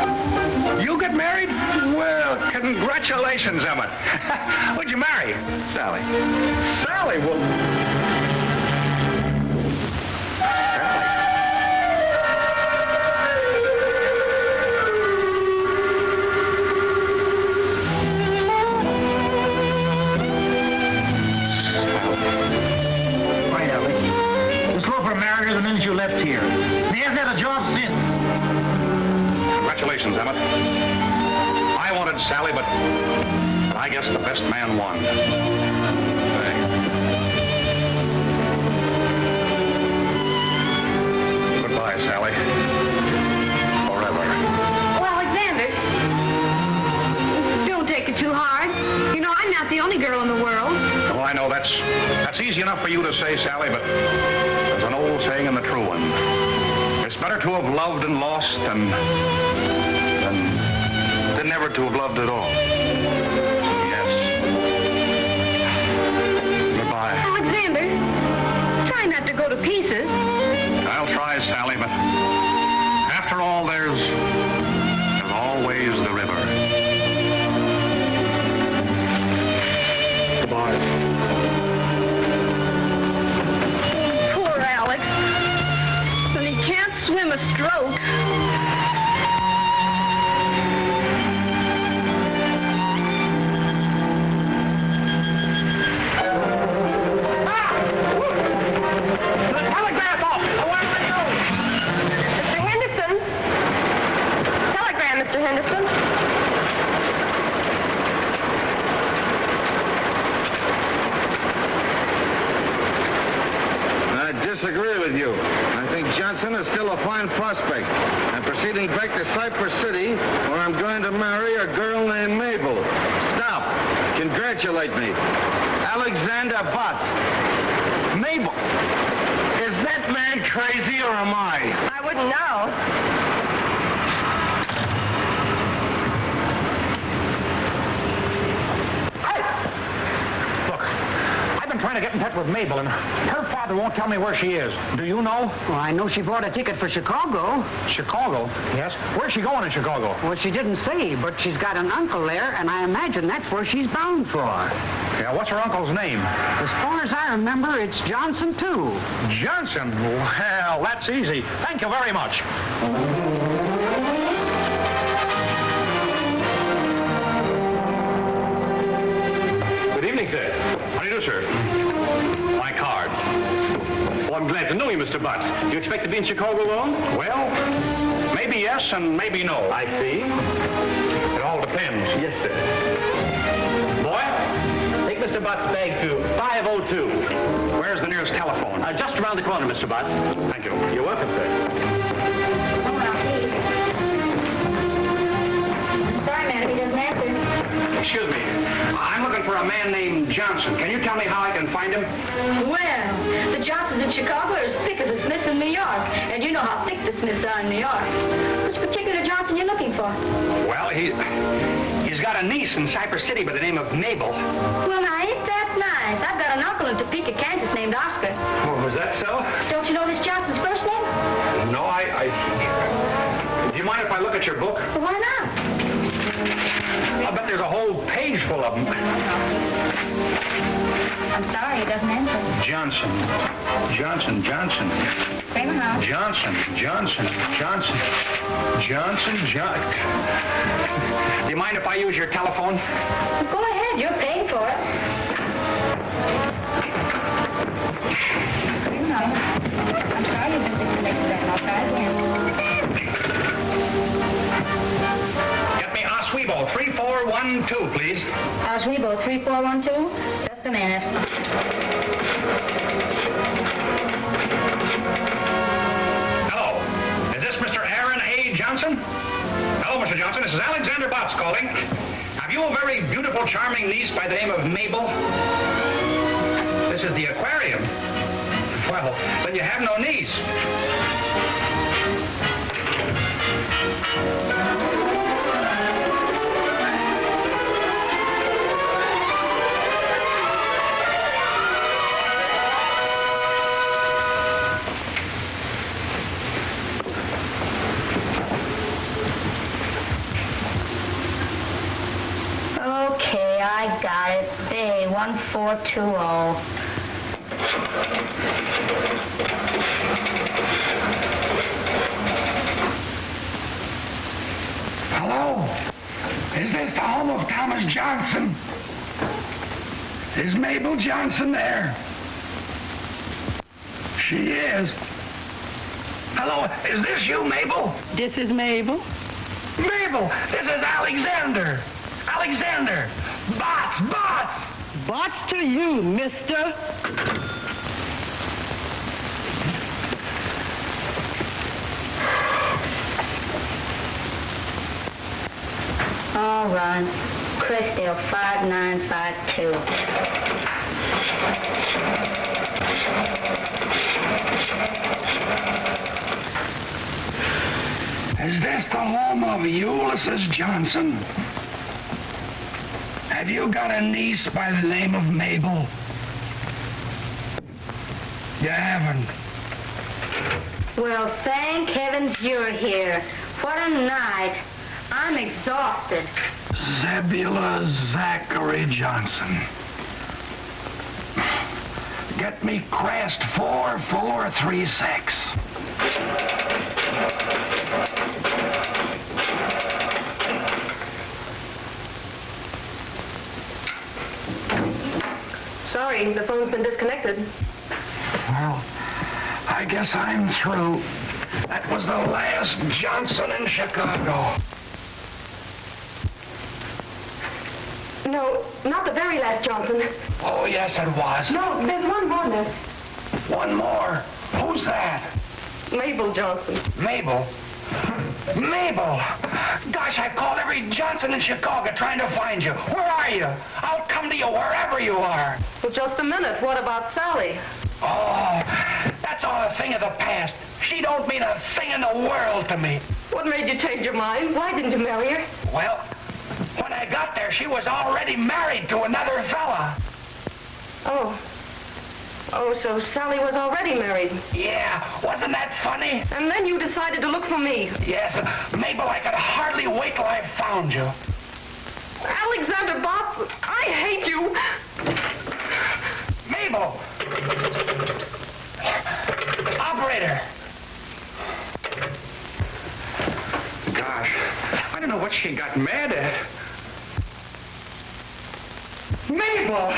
You get married? Well, congratulations, Emmett. Who'd you marry? Sally. Sally? Well... Why, Alex? This loafer married her the minute you left here. He hasn't had a job since. Congratulations, Emmett. I wanted Sally, but I guess the best man won. Goodbye, Sally. Forever. Oh, Alexander, don't take it too hard. You know, I'm not the only girl in the world. Well, I know that's easy enough for you to say, Sally, but there's an old saying and the true one. It's better to have loved and lost than never to have loved at all. Yes. Goodbye. Alexander, try not to go to pieces. I'll try, Sally, but after all, there's always the river. Goodbye. Poor Alex. And he can't swim a stroke. disagree with you. I think Johnson is still a fine prospect. I'm proceeding back to Cypress City, where I'm going to marry a girl named Mabel. Stop. Congratulate me. Alexander Botts. Mabel, is that man crazy or am I? I wouldn't know. I've been trying to get in touch with Mabel, and her father won't tell me where she is. Do you know? Well, I know she bought a ticket for Chicago. Chicago? Yes. Where's she going in Chicago? Well, she didn't say, but she's got an uncle there, and I imagine that's where she's bound for. Yeah, what's her uncle's name? As far as I remember, it's Johnson, too. Johnson? Well, that's easy. Thank you very much. Good evening, sir. How do you do, sir? My card. Oh, I'm glad to know you, Mr. Butts. Do you expect to be in Chicago long? Well, maybe yes and maybe no. I see. It all depends. Yes, sir. Boy, take Mr. Butts' bag to 502. Where's the nearest telephone? Just around the corner, Mr. Butts. Thank you. You're welcome, sir. Sorry, man, he doesn't answer. Excuse me. I'm looking for a man named Johnson. Can you tell me how I can find him? Well, the Johnsons in Chicago are as thick as the Smiths in New York. And you know how thick the Smiths are in New York. Which particular Johnson you looking for? Well, he's got a niece in Cypress City by the name of Mabel. Well, now, ain't that nice? I've got an uncle in Topeka, Kansas named Oscar. Oh, is that so? Don't you know this Johnson's first name? No, Do you mind if I look at your book? Well, why not? I bet there's a whole page full of them. I'm sorry, he doesn't answer. Johnson. Kramer House. Johnson. Do you mind if I use your telephone? Well, go ahead, you're paying for it. Kramer House. I'm sorry you've been disconnected that. I'll try again. Get me Oswego 3412, please. Oswego 3412. Just a minute. Hello. Is this Mr. Aaron A. Johnson? Hello, Mr. Johnson. This is Alexander Botts calling. Have you a very beautiful, charming niece by the name of Mabel? This is the aquarium. Well, then you have no niece. Okay, I got it. Day 1420. Hello? Is this the home of Thomas Johnson? Is Mabel Johnson there? She is. Hello, is this you, Mabel? This is Mabel. Mabel, this is Alexander. Alexander. Botts. Bots to you, mister. All right. Crestdale 5952. Is this the home of Ulysses Johnson? Have you got a niece by the name of Mabel? You haven't. Well, thank heavens you're here. What a night. I'm exhausted. Zebula Zachary Johnson. Get me crest 4436. Sorry, the phone's been disconnected. Well, I guess I'm through. That was the last Johnson in Chicago. No, not the very last Johnson. Oh, yes, it was. No, there's one more, miss. One more. Who's that? Mabel Johnson. Mabel? Mabel! Gosh, I've called every Johnson in Chicago trying to find you. Where are you? I'll come to you wherever you are. Well, just a minute. What about Sally? Oh, that's all a thing of the past. She don't mean a thing in the world to me. What made you change your mind? Why didn't you marry her? Well, when I got there, she was already married to another fella. Oh. Oh, so Sally was already married. Yeah, wasn't that funny? And then you decided to look for me. Yes, Mabel, I could hardly wait till I found you. Alexander Botts, I hate you. Mabel! Operator! Gosh, I don't know what she got mad at. Mabel!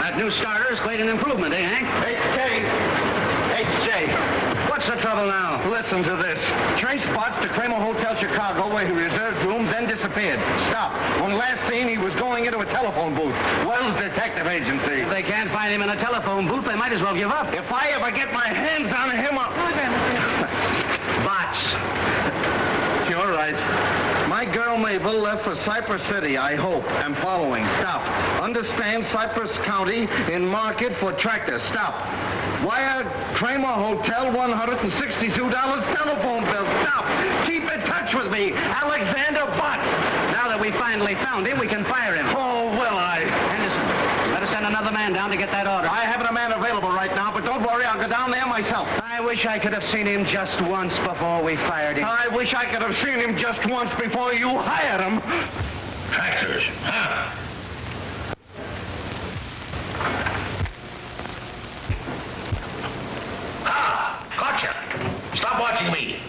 That new starter is quite an improvement, eh, Hank? Hey, Jay. Hey, Jay. What's the trouble now? Listen to this. Traced Botts to Kramer Hotel Chicago, where he reserved room, then disappeared. Stop. When last seen, he was going into a telephone booth. Wells Detective Agency. If they can't find him in a telephone booth, they might as well give up. If I ever get my hands on him, Botts. You're right. My girl Mabel left for Cypress City, I hope. I'm following. Stop. Understand Cypress County in market for tractors. Stop. Wire Kramer Hotel, $162 telephone bill. Stop. Keep in touch with me. Alexander Botts. Now that we finally found him, we can fire him. Oh, will I? Henderson, better send another man down to get that order. I haven't a man available right now, but don't worry, I'll go down there myself. I wish I could have seen him just once before we fired him. I wish I could have seen him just once before you hired him. Tractors, huh? Gotcha. Stop watching me.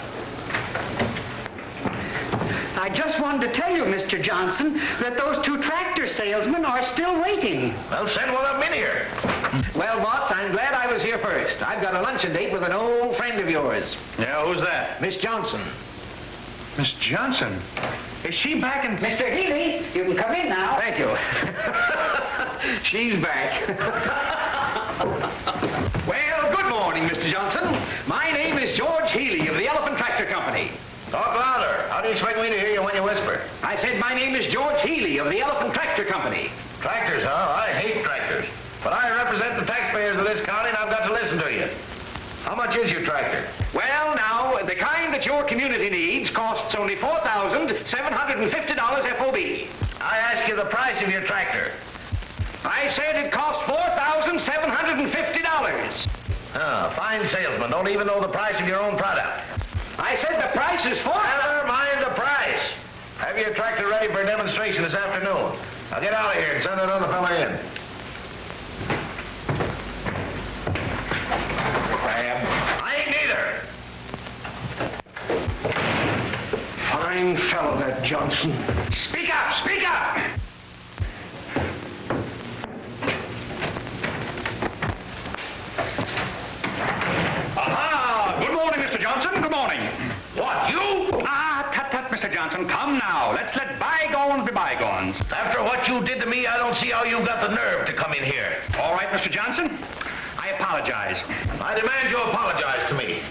I just wanted to tell you, Mr. Johnson, that those two tractor salesmen are still waiting. Well, send one of them in here. Well, Botts, I'm glad I was here first. I've got a luncheon date with an old friend of yours, Yeah, who's that? Miss Johnson. Miss Johnson. Is she back in... Mr. Healy, you can come in now. Thank you. She's back. Well, good morning, Mr. Johnson. My name is George Healy of the Elephant Tractor Company. Talk louder. How do you expect me to hear you when you whisper? I said my name is George Healy of the Elephant Tractor Company. Tractors, huh? I hate tractors. But I represent the taxpayers of this county, and I've got to listen to you. How much is your tractor? Well, now, the kind that your community needs costs only $4,750 FOB. I ask you the price of your tractor. I said it cost $4,750. Fine salesman. Don't even know the price of your own product. I said the price is Never mind the price. Have your tractor ready for a demonstration this afternoon. Now get out of here and send that other fella in. I ain't neither. Fine fellow, that Johnson. Speak up! Speak up! Aha! Good morning, Mr. Johnson. Good morning. What, you? Tut, Mr. Johnson. Come now. Let's let bygones be bygones. After what you did to me, I don't see how you've got the nerve to come in here. All right, Mr. Johnson. I apologize. I demand you apologize to me.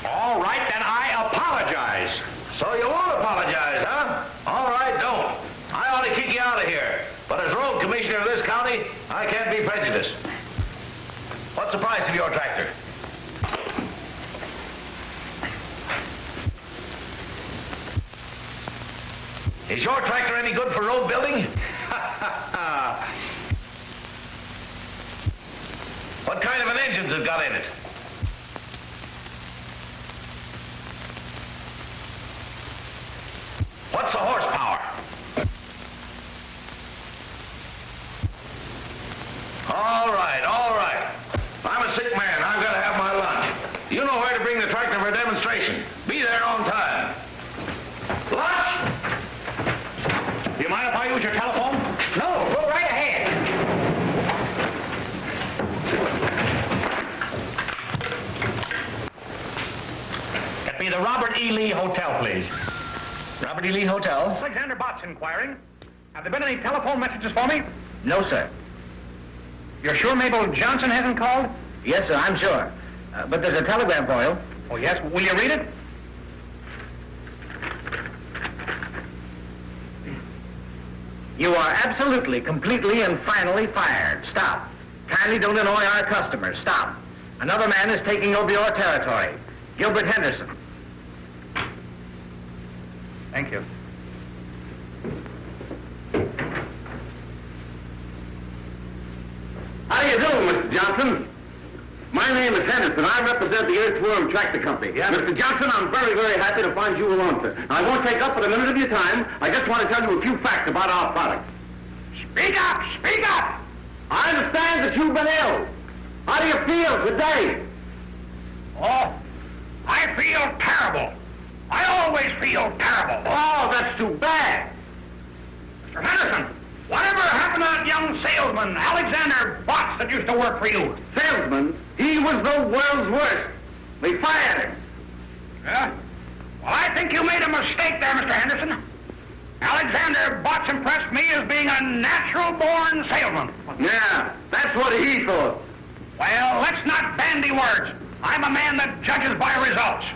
All right, then I apologize. So you won't apologize, huh? All right, don't. I ought to kick you out of here. But as road commissioner of this county, I can't be prejudiced. What's the price of your tractor? Is your tractor any good for road building? What kind of an engine's it got in it? What's the horsepower? All right, all right. I'm a sick man. I've got to have my lunch. You know where to bring the tractor for a demonstration. Be there on time. Lunch? Do you mind if I use your telephone? No, go right ahead. Get me the Robert E. Lee Hotel, please. Robert E. Lee Hotel. Alexander Botts inquiring. Have there been any telephone messages for me? No, sir. You're sure Mabel Johnson hasn't called? Yes, sir, I'm sure. But there's a telegram for you. Oh, yes? Will you read it? You are absolutely, completely, and finally fired. Stop. Kindly don't annoy our customers. Stop. Another man is taking over your territory. Gilbert Henderson. Thank you. How do you do, Mr. Johnson? My name is Henderson. I represent the Earthworm Tractor Company. Yeah. Mr. Johnson, I'm very, very happy to find you alone, sir. I won't take up but a minute of your time. I just want to tell you a few facts about our product. Speak up! Speak up! I understand that you've been ill. How do you feel today? Oh, I feel terrible. I always feel terrible. Oh, that's too bad. Mr. Henderson, whatever happened to that young salesman, Alexander Botts, that used to work for you? Salesman, he was the world's worst. We fired him. Yeah? Well, I think you made a mistake there, Mr. Henderson. Alexander Botts impressed me as being a natural-born salesman. Yeah, that's what he thought. Well, let's not bandy words. I'm a man that judges by results.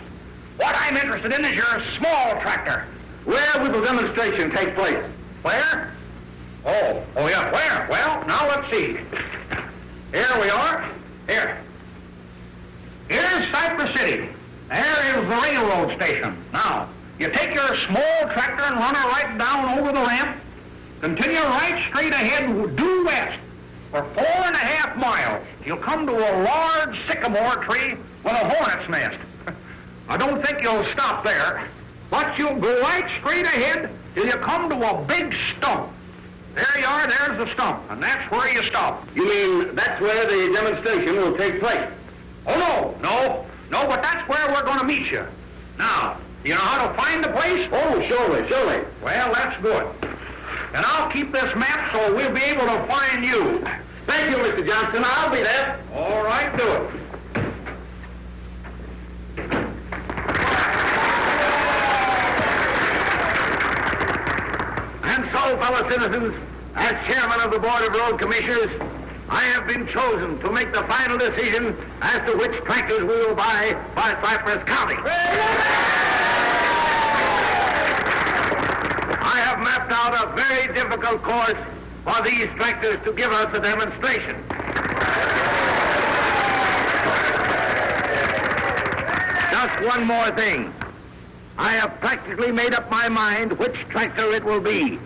What I'm interested in is your small tractor. Where will the demonstration take place? Where? Oh, yeah, where? Well, now let's see. Here we are. Here. Here's Cypress City. There is the railroad station. Now, you take your small tractor and run her right down over the ramp. Continue right straight ahead due west for 4.5 miles. You'll come to a large sycamore tree with a hornet's nest. I don't think you'll stop there, but you'll go right straight ahead till you come to a big stump. There you are, there's the stump, and that's where you stop. You mean that's where the demonstration will take place? Oh, no, but that's where we're going to meet you. Now, do you know how to find the place? Oh, surely. Well, that's good. And I'll keep this map so we'll be able to find you. Thank you, Mr. Johnson. I'll be there. All right, do it. And so, fellow citizens, as chairman of the Board of Road Commissioners, I have been chosen to make the final decision as to which tractors we will buy by Cypress County. I have mapped out a very difficult course for these tractors to give us a demonstration. Just one more thing. I have practically made up my mind which tractor it will be.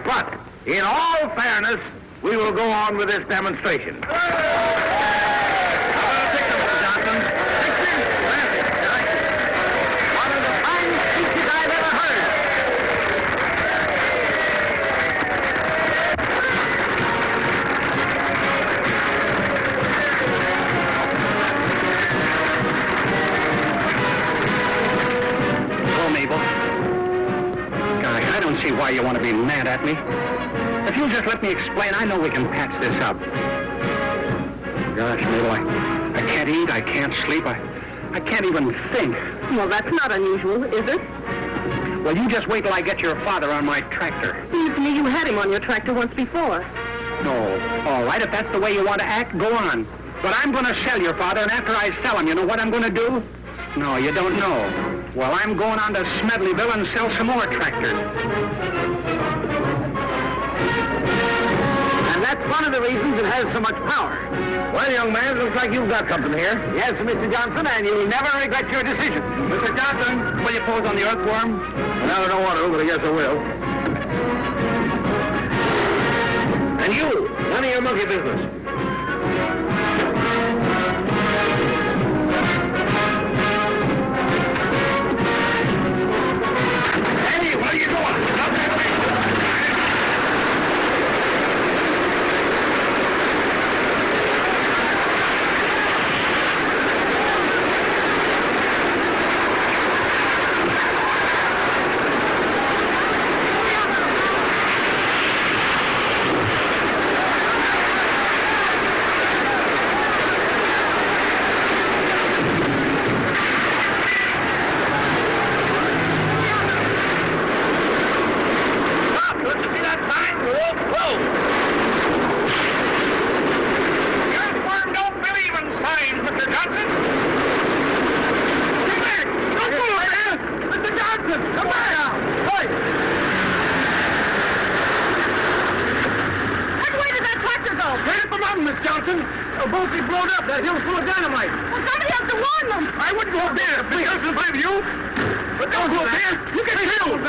But, in all fairness, we will go on with this demonstration. One of the finest speeches I've ever heard. Oh, Mabel. Gosh, I don't see why you want to be mad at me. If you'll just let me explain, I know we can patch this up. Gosh, Mabel, I can't eat, I can't sleep, I can't even think. Well, that's not unusual, is it? Well, you just wait till I get your father on my tractor. Seems to me you had him on your tractor once before. No. All right, if that's the way you want to act, go on. But I'm going to sell your father, and after I sell him, you know what I'm going to do? No, you don't know. Well, I'm going on to Smedleyville and sell some more tractors. And that's one of the reasons it has so much power. Well, young man, looks like you've got something here. Yes, Mr. Johnson, and you'll never regret your decision. Mr. Johnson, will you pose on the Earthworm? Well, I don't want to, but I guess I will. And you, none of your monkey business. Hey, what are you doing? Stop that thing. The boat be blown up. That hill's full of dynamite. Well, somebody has to warn them. I wouldn't go up there. Please, I don't blame you. But don't go up there. You get killed.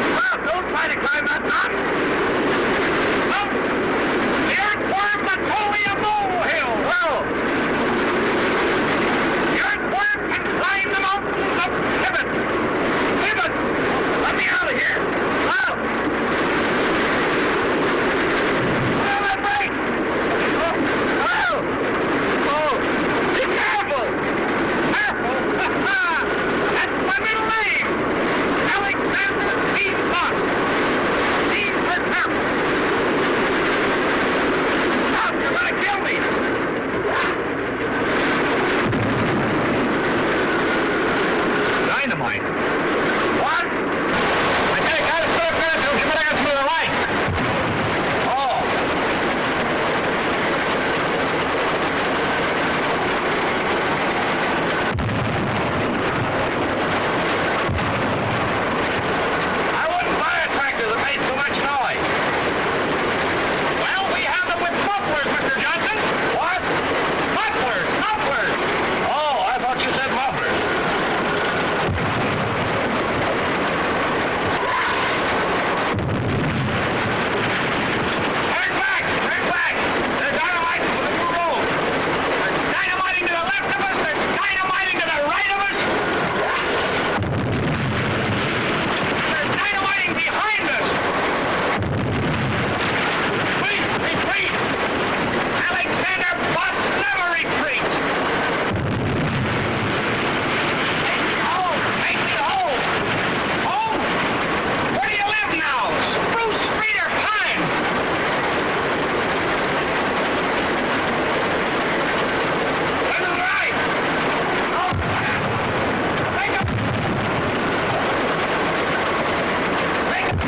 Well, don't try to climb that mountain. Look, the earthworm that told me a molehill. Well, the earthworm can climb the mountains of Tibet. Tibet! Let me out of here. Well. Well, that break. Oh, well. Oh, be careful. Careful. That's my middle name. Alexander Steve Fox. Steve for careful. Stop, you're going to kill me. Dynamite. What? I said I gotta put up there, so you better answer the light. Oh. I wouldn't buy a tractor that made so much noise. Well, we have them with mufflers, Mr. Johnson. What? Mufflers, mufflers. Oh, I thought you said mufflers. Turn back! Turn back! There's dynamite for the new road. There's dynamiting to the left of us. There's dynamiting to the right of us. There's dynamiting behind us. Retreat, retreat. Alexander Botts never retreats. Take me home. Take me home. Home? Where do you live now? Spruce Street or Pine? Turn to the right! No. Take up. Take up.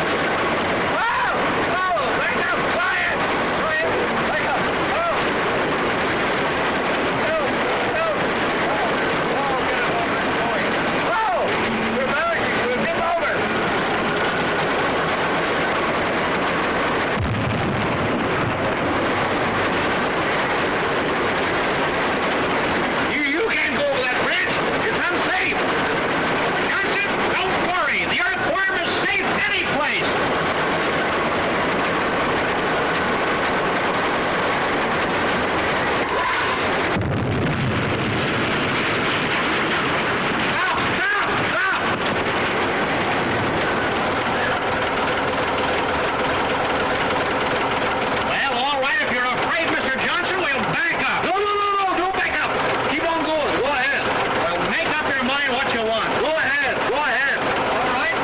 Whoa! Whoa! Back up! Quiet! Quiet! Back up! Whoa! No! No! Whoa! Get him over! Boy! Whoa! We're balancing! We'll tip over! You can't go over that bridge! It's unsafe! Johnson, don't worry. The earthworm is safe any place. Stop! Stop! Stop! Well, all right. If you're afraid, Mr. Johnson, we'll back up. No! Don't back up! Keep on going! Go ahead! Well, make up your mind what you want. Go ahead! Go ahead! All right.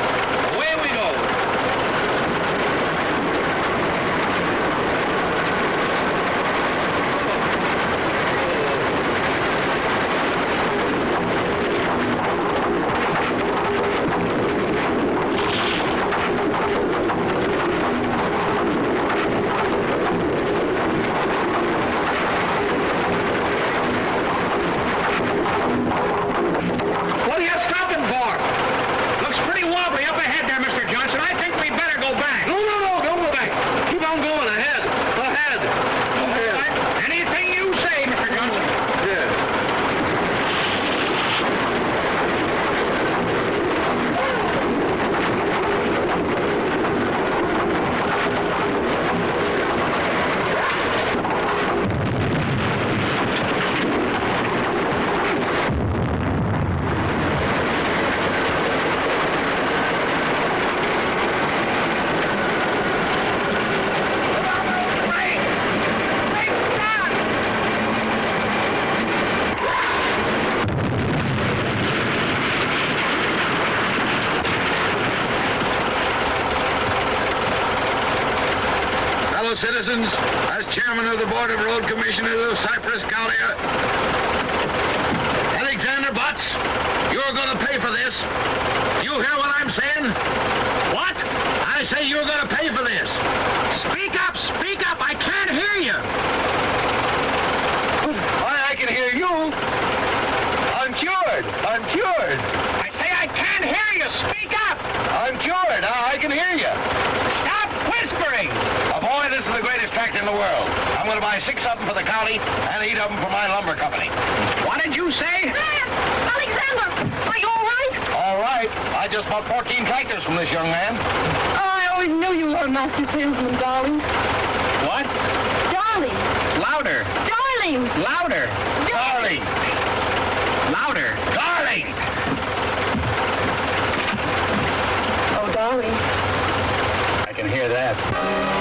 Away we go. What are you stopping for? Looks pretty wobbly up ahead there, Mr. Johnson. I think we better go back. No! Don't go back! Keep on going! Ahead! Ahead! All right. Anything you say, Mr. Johnson. Yeah. Fellow citizens, as chairman of the Board of Road Commissioners of Cypress County, Alexander Butts, you're going to pay for this. You hear what I'm saying? What? I say you're going to pay for this. Speak up! Speak up! I can't hear buy 6 of them for the county and 8 of them for my lumber company. What did you say? Alexander, are you all right? All right. I just bought 14 tractors from this young man. Oh, I always knew you were a master salesman, darling. What? Darling. Louder. Darling. Louder. Darling. Louder. Darling. Oh, darling. I can hear that.